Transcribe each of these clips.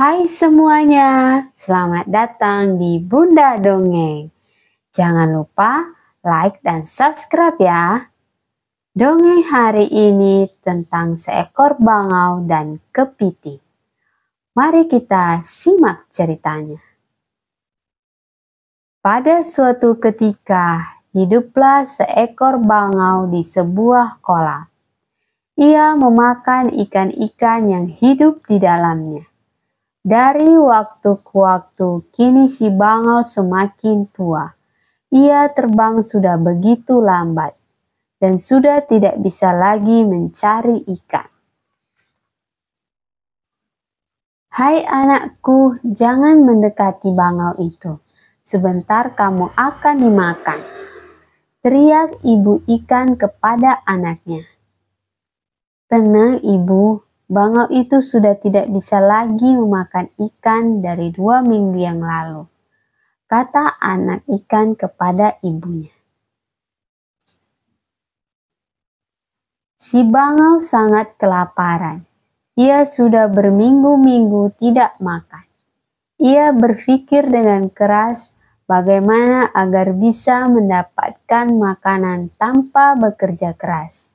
Hai semuanya, selamat datang di Bunda Dongeng. Jangan lupa like dan subscribe ya. Dongeng hari ini tentang seekor bangau dan kepiting. Mari kita simak ceritanya. Pada suatu ketika, hiduplah seekor bangau di sebuah kolam. Ia memakan ikan-ikan yang hidup di dalamnya. Dari waktu ke waktu, kini si bangau semakin tua. Ia terbang sudah begitu lambat dan sudah tidak bisa lagi mencari ikan. Hai anakku, jangan mendekati bangau itu. Sebentar kamu akan dimakan. Teriak ibu ikan kepada anaknya. Tenang ibu, bangau itu sudah tidak bisa lagi memakan ikan dari 2 minggu yang lalu, kata anak ikan kepada ibunya. Si bangau sangat kelaparan. Ia sudah berminggu-minggu tidak makan. Ia berpikir dengan keras bagaimana agar bisa mendapatkan makanan tanpa bekerja keras.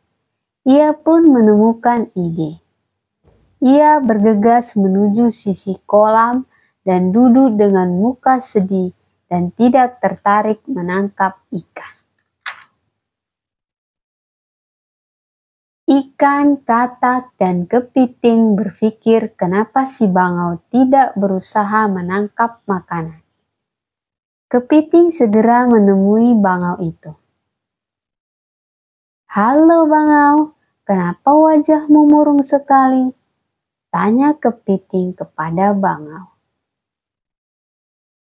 Ia pun menemukan ide. Ia bergegas menuju sisi kolam dan duduk dengan muka sedih dan tidak tertarik menangkap ikan. Ikan, katak, dan kepiting berpikir kenapa si bangau tidak berusaha menangkap makanan. Kepiting segera menemui bangau itu. Halo bangau, kenapa wajahmu murung sekali? Tanya kepiting kepada bangau.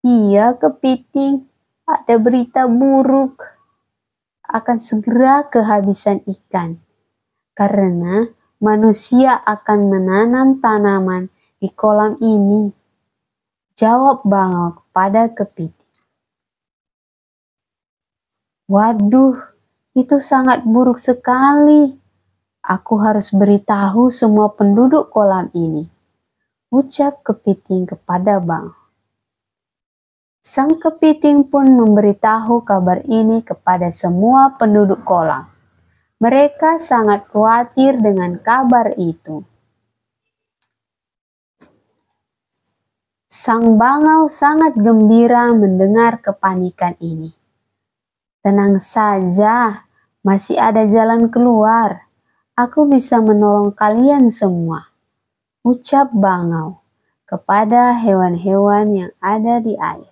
Iya kepiting, ada berita buruk. Akan segera kehabisan ikan. Karena manusia akan menanam tanaman di kolam ini. Jawab bangau kepada kepiting. Waduh, itu sangat buruk sekali. Aku harus beritahu semua penduduk kolam ini. Ucap kepiting kepada bangau. Sang kepiting pun memberitahu kabar ini kepada semua penduduk kolam. Mereka sangat khawatir dengan kabar itu. Sang bangau sangat gembira mendengar kepanikan ini. Tenang saja, masih ada jalan keluar. Aku bisa menolong kalian semua, ucap bangau kepada hewan-hewan yang ada di air.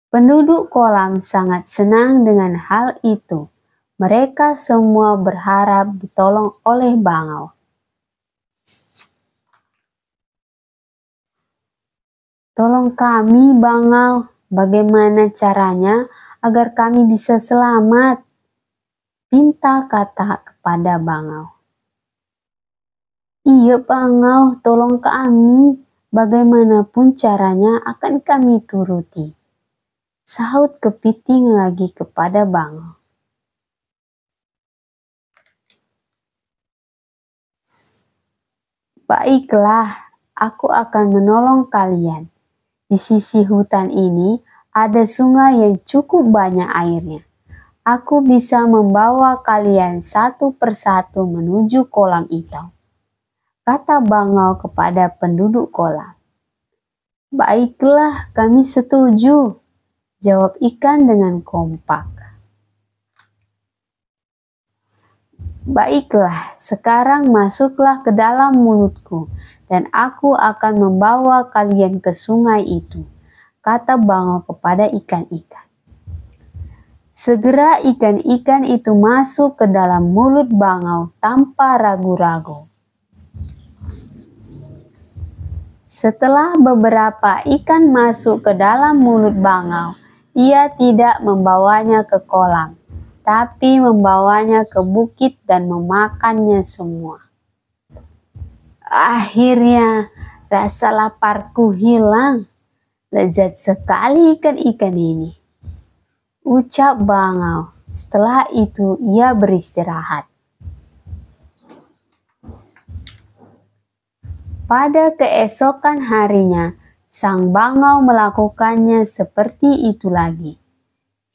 Penduduk kolam sangat senang dengan hal itu. Mereka semua berharap ditolong oleh bangau. Tolong kami bangau, bagaimana caranya agar kami bisa selamat? Pinta kata kepada bangau. Iya bangau, tolong kami, bagaimanapun caranya akan kami turuti. Sahut kepiting lagi kepada bangau. Baiklah, aku akan menolong kalian. Di sisi hutan ini ada sungai yang cukup banyak airnya. Aku bisa membawa kalian satu persatu menuju kolam itu, kata bangau kepada penduduk kolam. Baiklah, kami setuju, jawab ikan dengan kompak. Baiklah, sekarang masuklah ke dalam mulutku dan aku akan membawa kalian ke sungai itu, kata bangau kepada ikan-ikan. Segera ikan-ikan itu masuk ke dalam mulut bangau tanpa ragu-ragu. Setelah beberapa ikan masuk ke dalam mulut bangau, ia tidak membawanya ke kolam, tapi membawanya ke bukit dan memakannya semua. Akhirnya rasa laparku hilang. Lezat sekali ikan-ikan ini, ucap bangau. Setelah itu ia beristirahat. Pada keesokan harinya, sang bangau melakukannya seperti itu lagi,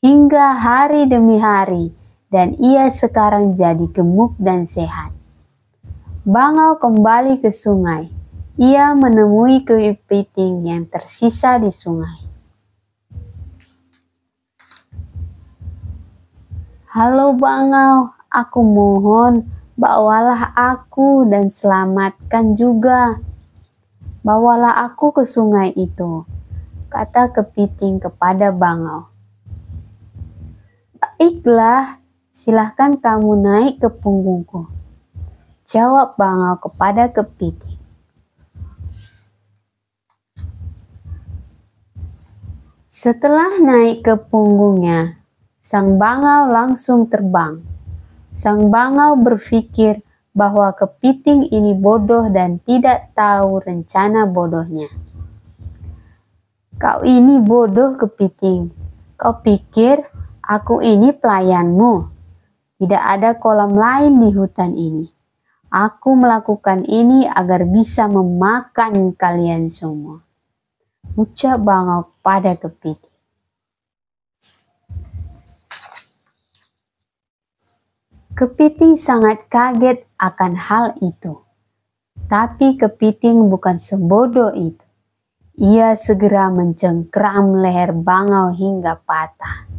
hingga hari demi hari, dan ia sekarang jadi gemuk dan sehat. Bangau kembali ke sungai. Ia menemui kepiting yang tersisa di sungai. "Halo bangau, aku mohon bawalah aku dan selamatkan juga. Bawalah aku ke sungai itu," kata kepiting kepada bangau. "Baiklah, silahkan kamu naik ke punggungku," jawab bangau kepada kepiting. Setelah naik ke punggungnya, sang bangau langsung terbang. Sang bangau berpikir bahwa kepiting ini bodoh dan tidak tahu rencana bodohnya. "Kau ini bodoh, kepiting. Kau pikir aku ini pelayanmu? Tidak ada kolam lain di hutan ini. Aku melakukan ini agar bisa memakan kalian semua," ucap bangau pada kepiting. Kepiting sangat kaget akan hal itu. Tapi kepiting bukan sebodoh itu. Ia segera mencengkram leher bangau hingga patah.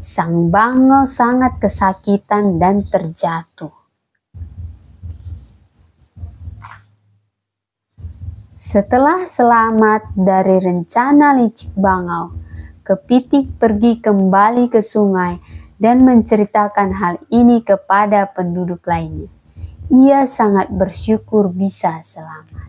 Sang bangau sangat kesakitan dan terjatuh. Setelah selamat dari rencana licik bangau, kepiting pergi kembali ke sungai dan menceritakan hal ini kepada penduduk lainnya. Ia sangat bersyukur bisa selamat.